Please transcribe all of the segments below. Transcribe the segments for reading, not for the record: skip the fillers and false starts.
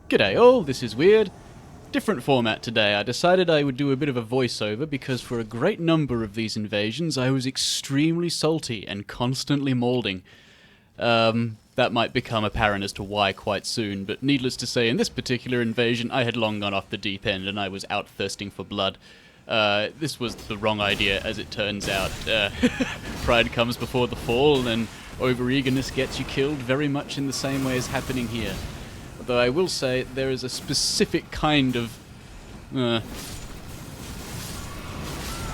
G'day all, this is Weird. Different format today. I decided I would do a bit of a voiceover because for a great number of these invasions I was extremely salty and constantly moulding. That might become apparent as to why quite soon, but needless to say, in this particular invasion I had long gone off the deep end and I was out thirsting for blood. This was the wrong idea, as it turns out. Pride comes before the fall, and over-eagerness gets you killed very much in the same way as happening here. Although I will say, there is a specific kind of...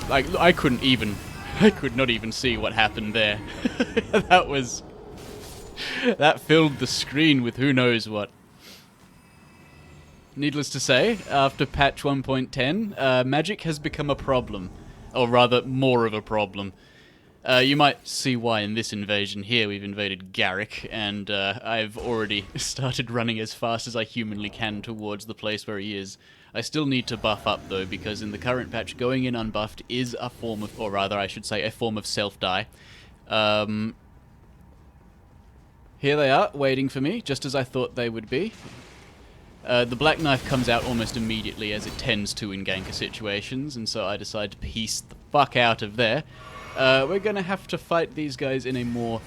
I could not even see what happened there. That filled the screen with who knows what. Needless to say, after patch 1.10, magic has become a problem. Or rather, more of a problem. You might see why in this invasion here we've invaded Garrick, and I've already started running as fast as I humanly can towards the place where he is. I still need to buff up though, because in the current patch, going in unbuffed is a form of, or rather I should say, a form of self-die. Here they are, waiting for me, just as I thought they would be. The Black Knife comes out almost immediately, as it tends to in Ganker situations, and so I decide to piece the fuck out of there. We're gonna have to fight these guys in a more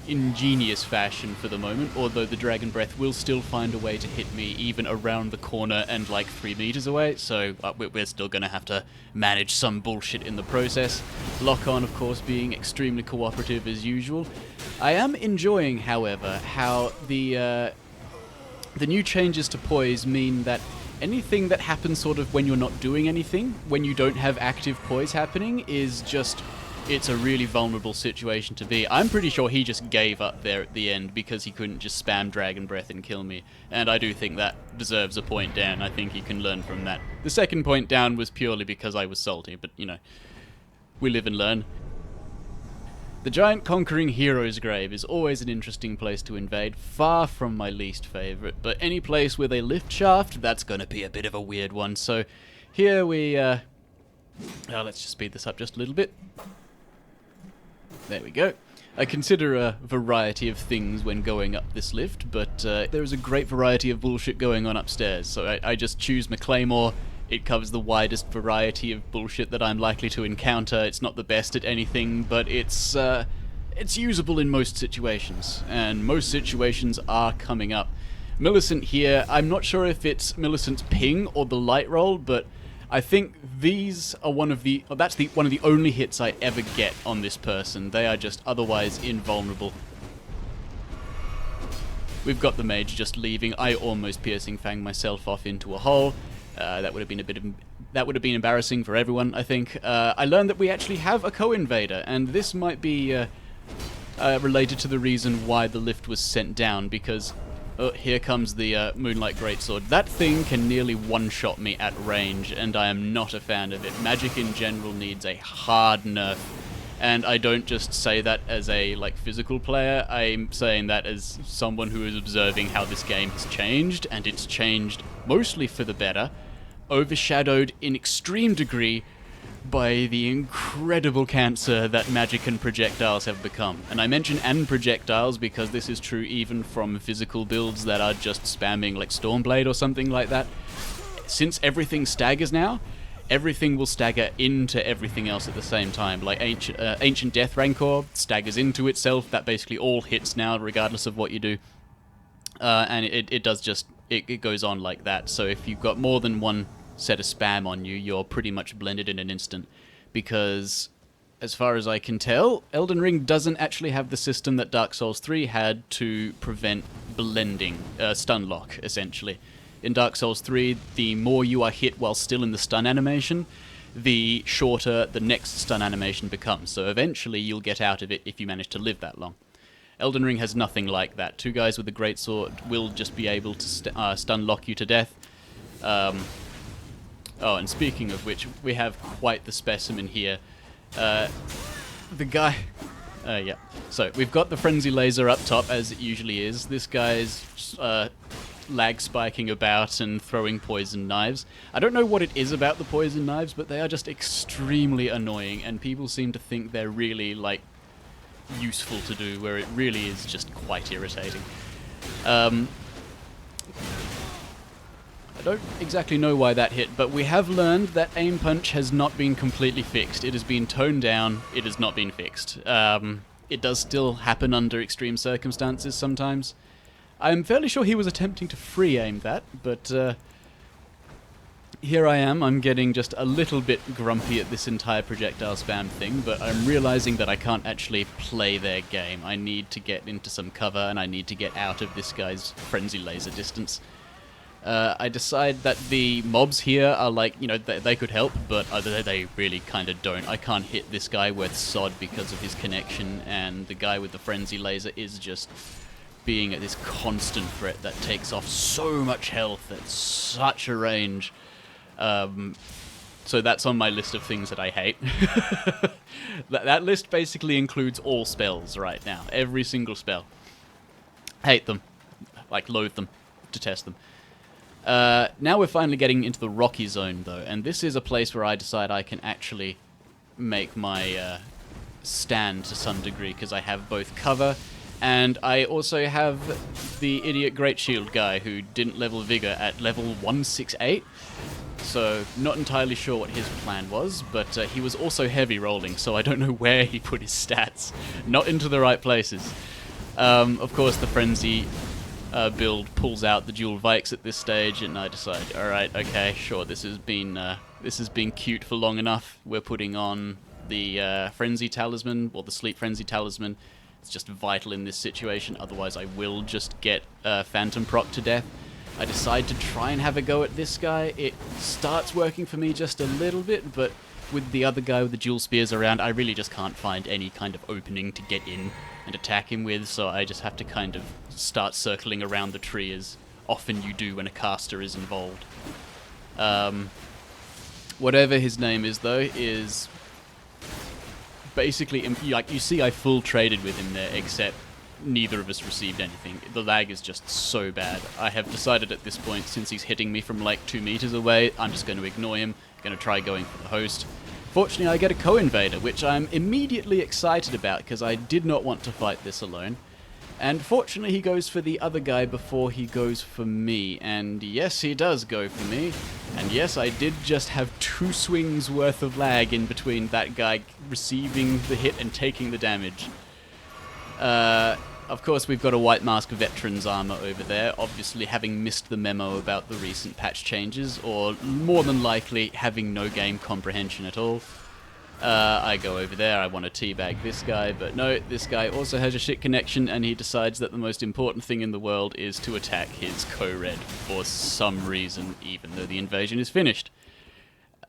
ingenious fashion for the moment, although the Dragon Breath will still find a way to hit me even around the corner and like 3 meters away, so we're still gonna have to manage some bullshit in the process. Lock-on, of course, being extremely cooperative as usual. I am enjoying, however, how the new changes to poise mean that anything that happens sort of when you're not doing anything, when you don't have active poise happening, is just... it's a really vulnerable situation to be. I'm pretty sure he just gave up there at the end because he couldn't just spam Dragon Breath and kill me. And I do think that deserves a point down. I think he can learn from that. The second point down was purely because I was salty, but, you know, we live and learn. The giant conquering hero's grave is always an interesting place to invade, far from my least favourite, but any place with a lift shaft, that's going to be a bit of a weird one. So here we... let's just speed this up just a little bit. There we go. I consider a variety of things when going up this lift, but there is a great variety of bullshit going on upstairs, so I just choose my Claymore. It covers the widest variety of bullshit that I'm likely to encounter. It's not the best at anything, but it's usable in most situations, and most situations are coming up. Millicent here, I'm not sure if it's Millicent's ping or the light roll, but I think these are one of the only hits I ever get on this person. They are just otherwise invulnerable. We've got the mage just leaving. I almost piercing fanged myself off into a hole. That would have been embarrassing for everyone, I think. I learned that we actually have a co-invader, and this might be related to the reason why the lift was sent down, because here comes the Moonlight Greatsword. That thing can nearly one-shot me at range, and I am not a fan of it. Magic in general needs a hard nerf, and I don't just say that as a physical player. I'm saying that as someone who is observing how this game has changed, and it's changed mostly for the better, overshadowed in extreme degree by the incredible cancer that magic and projectiles have become. And I mention "and projectiles" because this is true even from physical builds that are just spamming like Stormblade or something like that. Since everything staggers now, everything will stagger into everything else at the same time. Like Ancient Death Rancor staggers into itself. That basically all hits now regardless of what you do. And it does just... It goes on like that. So if you've got more than one set of spam on you, you're pretty much blended in an instant. Because, as far as I can tell, Elden Ring doesn't actually have the system that Dark Souls 3 had to prevent blending, stun lock, essentially. In Dark Souls 3, the more you are hit while still in the stun animation, the shorter the next stun animation becomes. So eventually you'll get out of it if you manage to live that long. Elden Ring has nothing like that. Two guys with a greatsword will just be able to stun lock you to death. Oh, and speaking of which, we have quite the specimen here. The guy... yeah. So, we've got the frenzy laser up top, as it usually is. This guy's lag spiking about and throwing poison knives. I don't know what it is about the poison knives, but they are just extremely annoying, and people seem to think they're really, useful to do, where it really is just quite irritating. don't exactly know why that hit, but we have learned that aim punch has not been completely fixed. It has been toned down, it has not been fixed. It does still happen under extreme circumstances sometimes. I'm fairly sure he was attempting to free aim that, but here I am. I'm getting just a little bit grumpy at this entire projectile spam thing, but I'm realizing that I can't actually play their game. I need to get into some cover, and I need to get out of this guy's frenzy laser distance. I decide that the mobs here are like, you know, they could help, but they really kind of don't. I can't hit this guy worth sod because of his connection, and the guy with the frenzy laser is just being at this constant threat that takes off so much health at such a range. So that's on my list of things that I hate. That list basically includes all spells right now. Every single spell. Hate them. Like, loathe them. Detest them. Now we're finally getting into the rocky zone, though, and this is a place where I decide I can actually make my stand to some degree, because I have both cover, and I also have the idiot Great Shield guy who didn't level Vigor at level 168, so not entirely sure what his plan was, but he was also heavy rolling, so I don't know where he put his stats. Not into the right places. Of course, the Frenzy build pulls out the dual Vikes at this stage, and I decide, alright, okay, sure, this has been cute for long enough. We're putting on the Frenzy Talisman, or the Sleep Frenzy Talisman. It's just vital in this situation, otherwise I will just get Phantom proc to death. I decide to try and have a go at this guy. It starts working for me just a little bit, but with the other guy with the dual spears around, I really just can't find any kind of opening to get in and attack him with, so I just have to kind of start circling around the tree as often you do when a caster is involved. Whatever his name is, though, is basically, like, you see I full traded with him there, except neither of us received anything. The lag is just so bad. I have decided at this point, since he's hitting me from like 2 meters away, I'm just going to ignore him, going to try going for the host. Fortunately, I get a co-invader, which I'm immediately excited about, because I did not want to fight this alone. And fortunately, he goes for the other guy before he goes for me. And yes, he does go for me. And yes, I did just have 2 swings worth of lag in between that guy receiving the hit and taking the damage. Of course, we've got a White Mask Veteran's armor over there, obviously having missed the memo about the recent patch changes, or more than likely having no game comprehension at all. I go over there, I want to teabag this guy, but no, this guy also has a shit connection, and he decides that the most important thing in the world is to attack his co-red for some reason, even though the invasion is finished.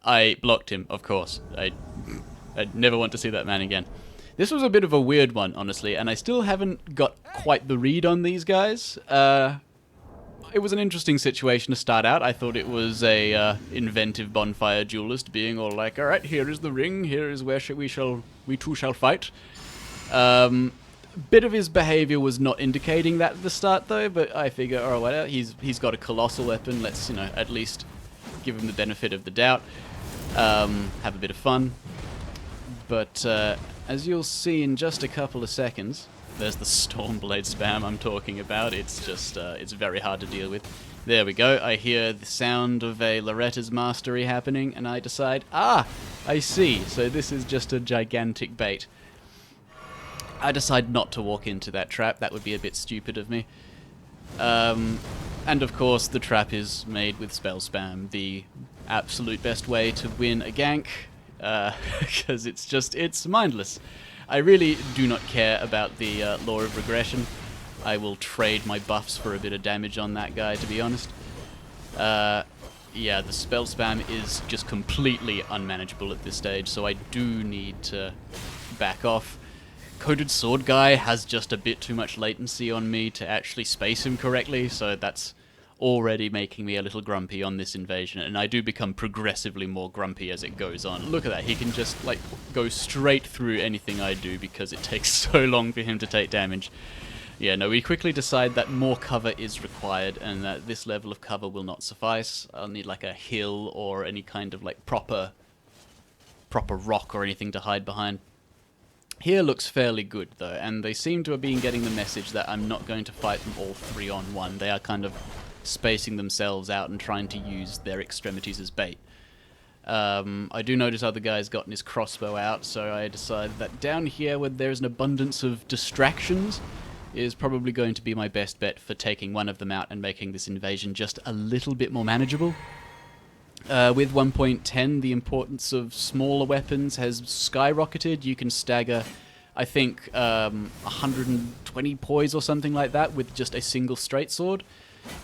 I blocked him, of course. I'd never want to see that man again. This was a bit of a weird one, honestly, and I still haven't got quite the read on these guys. It was an interesting situation to start out. I thought it was a inventive bonfire duelist being all like, alright, here is the ring, here is where we two shall fight. Bit of his behavior was not indicating that at the start, though, but I figure, oh, well, he's got a colossal weapon, let's, at least give him the benefit of the doubt. Have a bit of fun. But, as you'll see in just a couple of seconds, there's the Stormblade spam I'm talking about. It's just, it's very hard to deal with. There we go. I hear the sound of a Loretta's Mastery happening, and I decide, I see. So this is just a gigantic bait. I decide not to walk into that trap. That would be a bit stupid of me. And of course, the trap is made with spell spam, the absolute best way to win a gank. Because it's mindless. I really do not care about the law of regression. I will trade my buffs for a bit of damage on that guy, to be honest. Yeah, the spell spam is just completely unmanageable at this stage, so I do need to back off. Coated Sword guy has just a bit too much latency on me to actually space him correctly, so that's already making me a little grumpy on this invasion, and I do become progressively more grumpy as it goes on. Look at that, he can just, like, go straight through anything I do because it takes so long for him to take damage. Yeah, no, we quickly decide that more cover is required, and that this level of cover will not suffice. I'll need, like, a hill or any kind of, like, proper rock or anything to hide behind. Here looks fairly good, though, and they seem to have been getting the message that I'm not going to fight them all 3-on-1. They are kind of spacing themselves out and trying to use their extremities as bait. I do notice other guys gotten his crossbow out, so I decided that down here where there's an abundance of distractions is probably going to be my best bet for taking one of them out and making this invasion just a little bit more manageable. With 1.10, the importance of smaller weapons has skyrocketed. You can stagger, I think, 120 poise or something like that with just a single straight sword.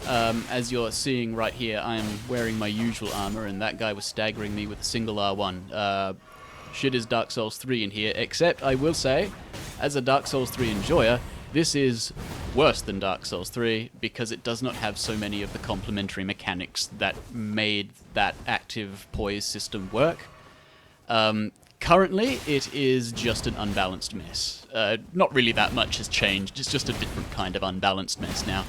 As you're seeing right here, I am wearing my usual armor, and that guy was staggering me with a single R1. Shit is Dark Souls 3 in here, except I will say, as a Dark Souls 3 enjoyer, this is worse than Dark Souls 3 because it does not have so many of the complementary mechanics that made that active poise system work. Currently, it is just an unbalanced mess. Not really that much has changed, it's just a different kind of unbalanced mess now.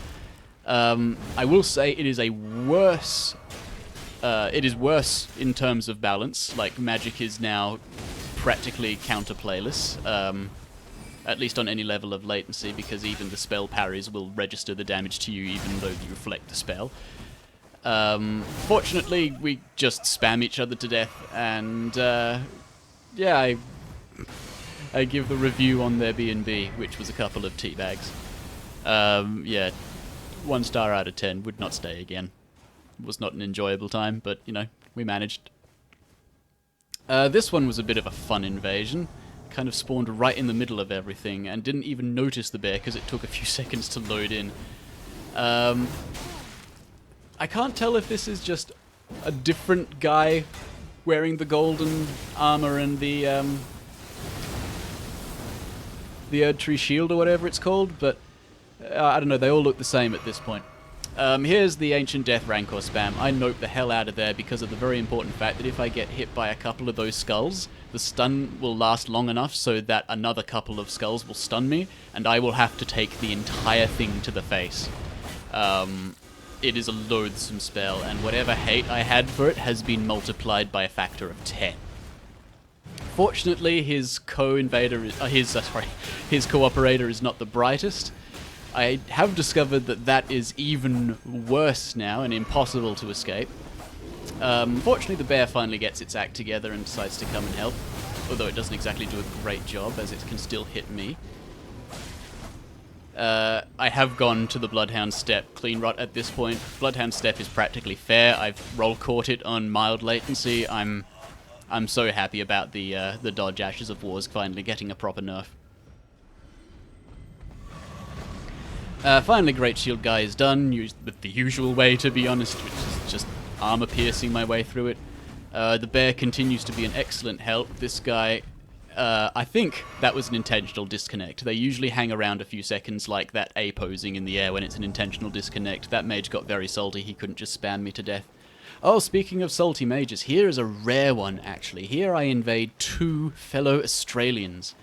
I will say it is worse in terms of balance. Like, magic is now practically counterplayless, at least on any level of latency, because even the spell parries will register the damage to you even though you reflect the spell. Fortunately, we just spam each other to death, and yeah, I give the review on their B&B, which was a couple of teabags. Yeah. 1 star out of 10, would not stay again. It was not an enjoyable time, but, you know, we managed. This one was a bit of a fun invasion. Kind of spawned right in the middle of everything, and didn't even notice the bear because it took a few seconds to load in. I can't tell if this is just a different guy wearing the golden armor and the Erdtree shield or whatever it's called, but I don't know, they all look the same at this point. Here's the Ancient Death Rancor spam. I nope the hell out of there because of the very important fact that if I get hit by a couple of those skulls, the stun will last long enough so that another couple of skulls will stun me, and I will have to take the entire thing to the face. It is a loathsome spell, and whatever hate I had for it has been multiplied by a factor of 10. Fortunately, his co-invader, his cooperator is not the brightest. I have discovered that that is even worse now and impossible to escape. Fortunately, the bear finally gets its act together and decides to come and help, although it doesn't exactly do a great job, as it can still hit me. I have gone to the Bloodhound Step clean rot at this point. Bloodhound Step is practically fair. I've roll caught it on mild latency. I'm so happy about the dodge Ashes of Wars finally getting a proper nerf. Finally, Great Shield Guy is done, used with the usual way, to be honest, which is just armor-piercing my way through it. The bear continues to be an excellent help. This guy, I think that was an intentional disconnect. They usually hang around a few seconds like that A posing in the air when it's an intentional disconnect. That mage got very salty, he couldn't just spam me to death. Oh, speaking of salty mages, here is a rare one, actually. Here I invade 2 fellow Australians.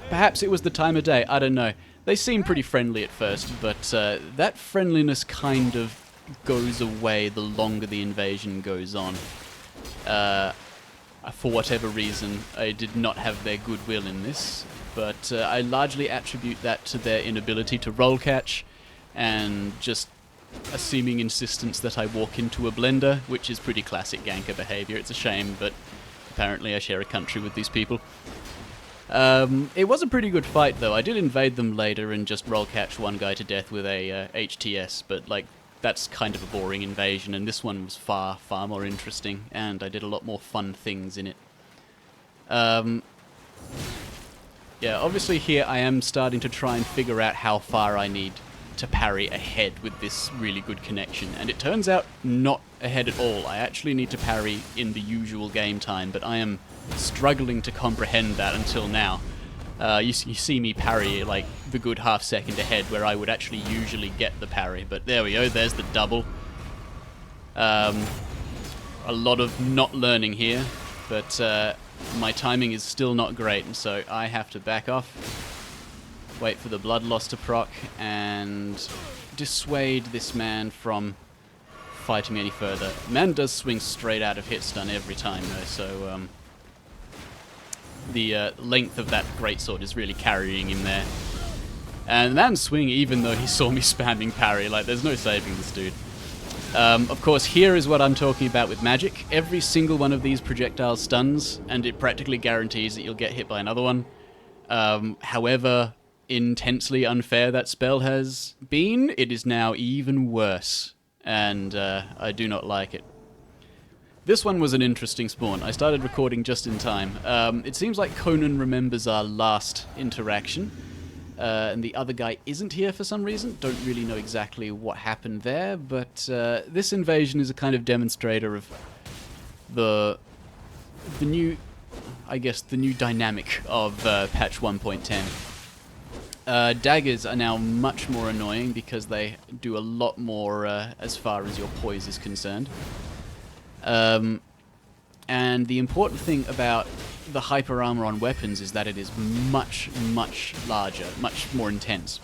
Perhaps it was the time of day, I don't know. They seem pretty friendly at first, but that friendliness kind of goes away the longer the invasion goes on. For whatever reason, I did not have their goodwill in this, but I largely attribute that to their inability to roll catch, and just a seeming insistence that I walk into a blender, which is pretty classic Ganker behavior. It's a shame, but apparently I share a country with these people. It was a pretty good fight, though. I did invade them later and just roll catch one guy to death with a HTS, but, like, that's kind of a boring invasion, and this one was far, far more interesting, and I did a lot more fun things in it. Yeah, obviously here I am starting to try and figure out how far I need to parry ahead with this really good connection, and it turns out not ahead at all. I actually need to parry in the usual game time, but I am struggling to comprehend that until now. You see me parry like the good half second ahead where I would actually usually get the parry, but there we go, there's the double. A lot of not learning here, but my timing is still not great, and so I have to back off, wait for the blood loss to proc, and dissuade this man from fighting me any further. Man does swing straight out of hit stun every time though, so the length of that greatsword is really carrying him there. And the man's swinging even though he saw me spamming parry. Like, there's no saving this dude. Of course, here is what I'm talking about with magic. Every single one of these projectiles stuns, and it practically guarantees that you'll get hit by another one. However intensely unfair that spell has been, it is now even worse. And I do not like it. This one was an interesting spawn. I started recording just in time. It seems like Conan remembers our last interaction. And the other guy isn't here for some reason. Don't really know exactly what happened there, but this invasion is a kind of demonstrator of the new, I guess, the new dynamic of patch 1.10. Daggers are now much more annoying because they do a lot more as far as your poise is concerned. And the important thing about the hyper armor on weapons is that it is much, much larger, much more intense.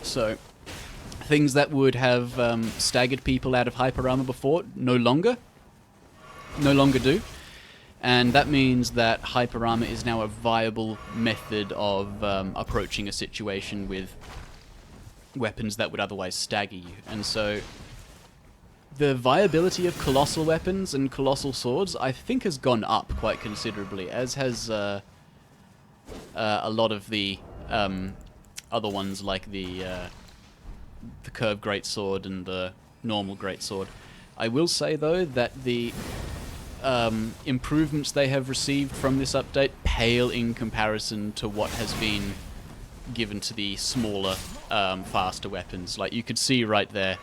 So, things that would have staggered people out of hyper armor before no longer do. And that means that hyper armor is now a viable method of approaching a situation with weapons that would otherwise stagger you. And so, the viability of colossal weapons and colossal swords, I think, has gone up quite considerably, as has a lot of the other ones, like the curved greatsword and the normal greatsword. I will say, though, that the improvements they have received from this update pale in comparison to what has been given to the smaller, faster weapons. Like, you could see right there,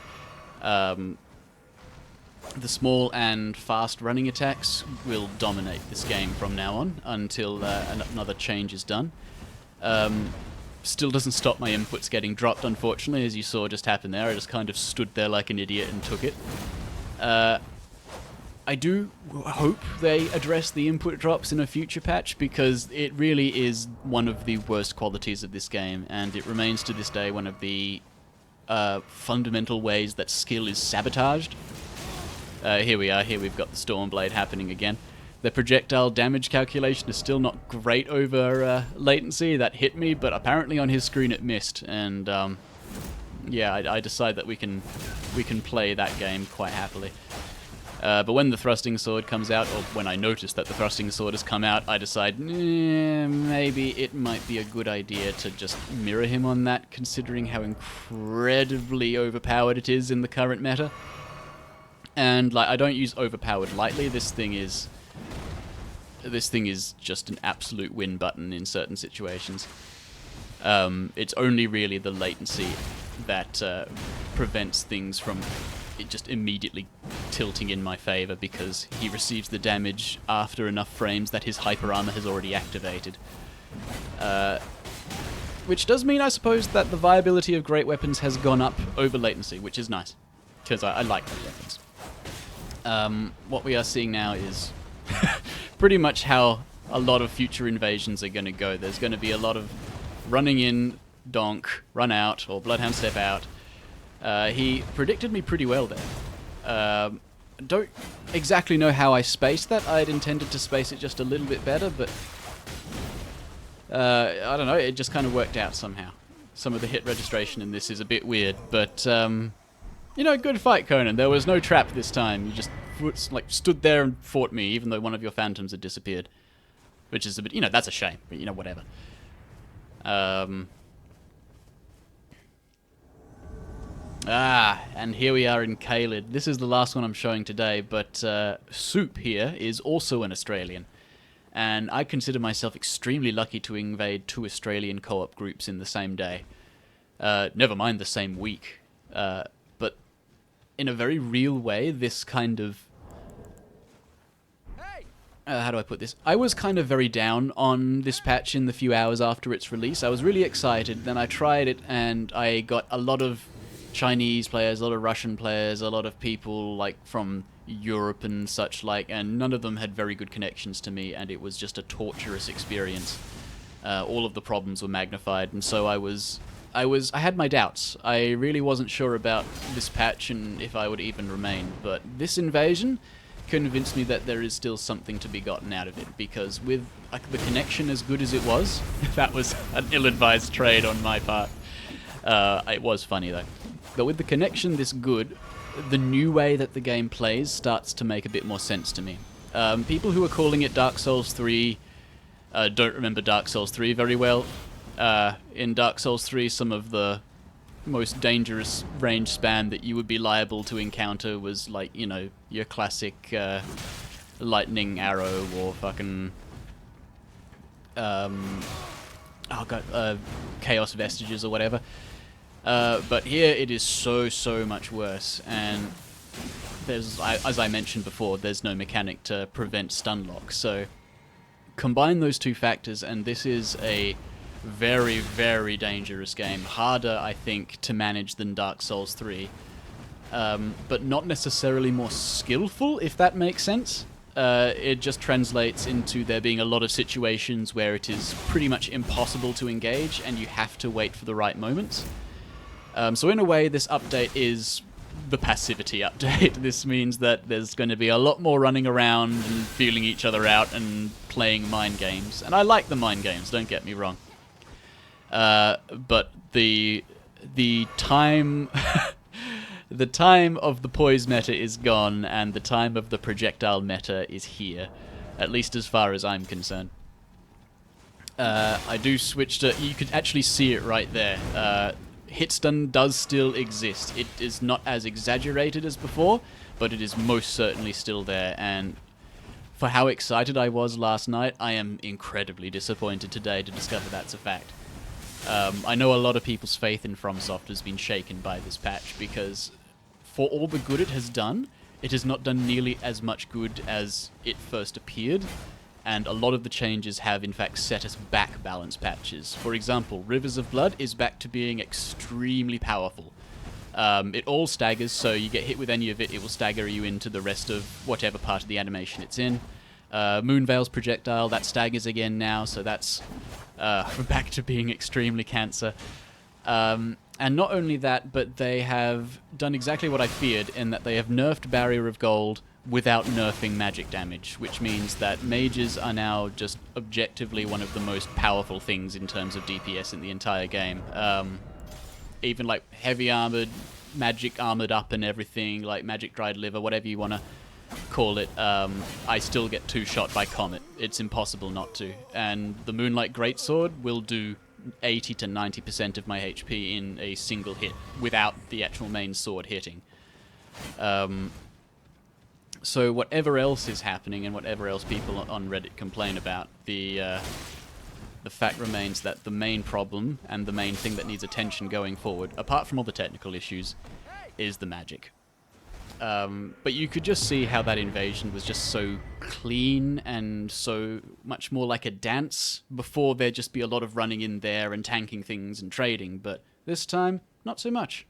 the small and fast running attacks will dominate this game from now on until another change is done. Still doesn't stop my inputs getting dropped, unfortunately, as you saw just happen there. I just kind of stood there like an idiot and took it. I do hope they address the input drops in a future patch, because it really is one of the worst qualities of this game, and it remains to this day one of the fundamental ways that skill is sabotaged. Here we are, here we've got the Stormblade happening again. The projectile damage calculation is still not great over latency. That hit me, but apparently on his screen it missed, and yeah, I decide that we can play that game quite happily. But when the thrusting sword comes out, or when I notice that the thrusting sword has come out, I decide maybe it might be a good idea to just mirror him on that, considering how incredibly overpowered it is in the current meta. And like, I don't use overpowered lightly. This thing is just an absolute win button in certain situations. It's only really the latency that prevents things from it just immediately tilting in my favor, because he receives the damage after enough frames that his hyper armor has already activated. Which does mean, I suppose, that the viability of great weapons has gone up over latency, which is nice, because I like great weapons. What we are seeing now is pretty much how a lot of future invasions are going to go. There's going to be a lot of running in, donk, run out, or Bloodhound step out. He predicted me pretty well there. Don't exactly know how I spaced that. I'd intended to space it just a little bit better, but I don't know, it just kind of worked out somehow. Some of the hit registration in this is a bit weird, but you know, good fight, Conan. There was no trap this time. You just like stood there and fought me, even though one of your phantoms had disappeared. Which is a bit, you know, that's a shame, but you know, whatever. And here we are in Caelid. This is the last one I'm showing today, but Soup here is also an Australian. And I consider myself extremely lucky to invade 2 Australian co-op groups in the same day. Never mind the same week. But in a very real way, this kind of... how do I put this? I was kind of very down on this patch in the few hours after its release. I was really excited, then I tried it, and I got a lot of Chinese players, a lot of Russian players, a lot of people like from Europe and such like, and none of them had very good connections to me, and it was just a torturous experience. All of the problems were magnified, and so I had my doubts. I really wasn't sure about this patch and if I would even remain, but this invasion convinced me that there is still something to be gotten out of it, because with the connection as good as it was, that was an ill-advised trade on my part. It was funny though. But with the connection this good, the new way that the game plays starts to make a bit more sense to me. People who are calling it Dark Souls 3 don't remember Dark Souls 3 very well. In Dark Souls 3, some of the most dangerous range spam that you would be liable to encounter was like, you know, your classic lightning arrow or fucking chaos vestiges or whatever. But here it is so much worse, and there's, as I mentioned before, there's no mechanic to prevent stun lock. So combine those two factors, and this is a very dangerous game. Harder, I think, to manage than Dark Souls 3, but not necessarily more skillful, if that makes sense. It just translates into there being a lot of situations where it is pretty much impossible to engage, and you have to wait for the right moments. So in a way, this update is the passivity update. This means that there's going to be a lot more running around and feeling each other out and playing mind games. And I like the mind games, don't get me wrong. But the time the time of the poise meta is gone, and the time of the projectile meta is here, at least as far as I'm concerned. I do switch to... You could actually see it right there. Hit stun does still exist. It is not as exaggerated as before, but it is most certainly still there, and for how excited I was last night, I am incredibly disappointed today to discover that's a fact. I know a lot of people's faith in FromSoft has been shaken by this patch, because for all the good it has done, it has not done nearly as much good as it first appeared, and a lot of the changes have in fact set us back balance patches. For example, Rivers of Blood is back to being extremely powerful. It all staggers, so you get hit with any of it, it will stagger you into the rest of whatever part of the animation it's in. Moonveil's projectile, that staggers again now, so that's back to being extremely cancer. And not only that, but they have done exactly what I feared, in that they have nerfed Barrier of Gold without nerfing magic damage, which means that mages are now just objectively one of the most powerful things in terms of DPS in the entire game. Even like heavy armored, magic armored up and everything, like magic dried liver, whatever you want to call it, I still get two-shot by Comet. It's impossible not to. And the Moonlight Greatsword will do 80 to 90% of my HP in a single hit without the actual main sword hitting. So whatever else is happening and whatever else people on Reddit complain about, the fact remains that the main problem and the main thing that needs attention going forward, apart from all the technical issues, is the magic. But you could just see how that invasion was just so clean and so much more like a dance. Before, there'd just be a lot of running in there and tanking things and trading, but this time, not so much.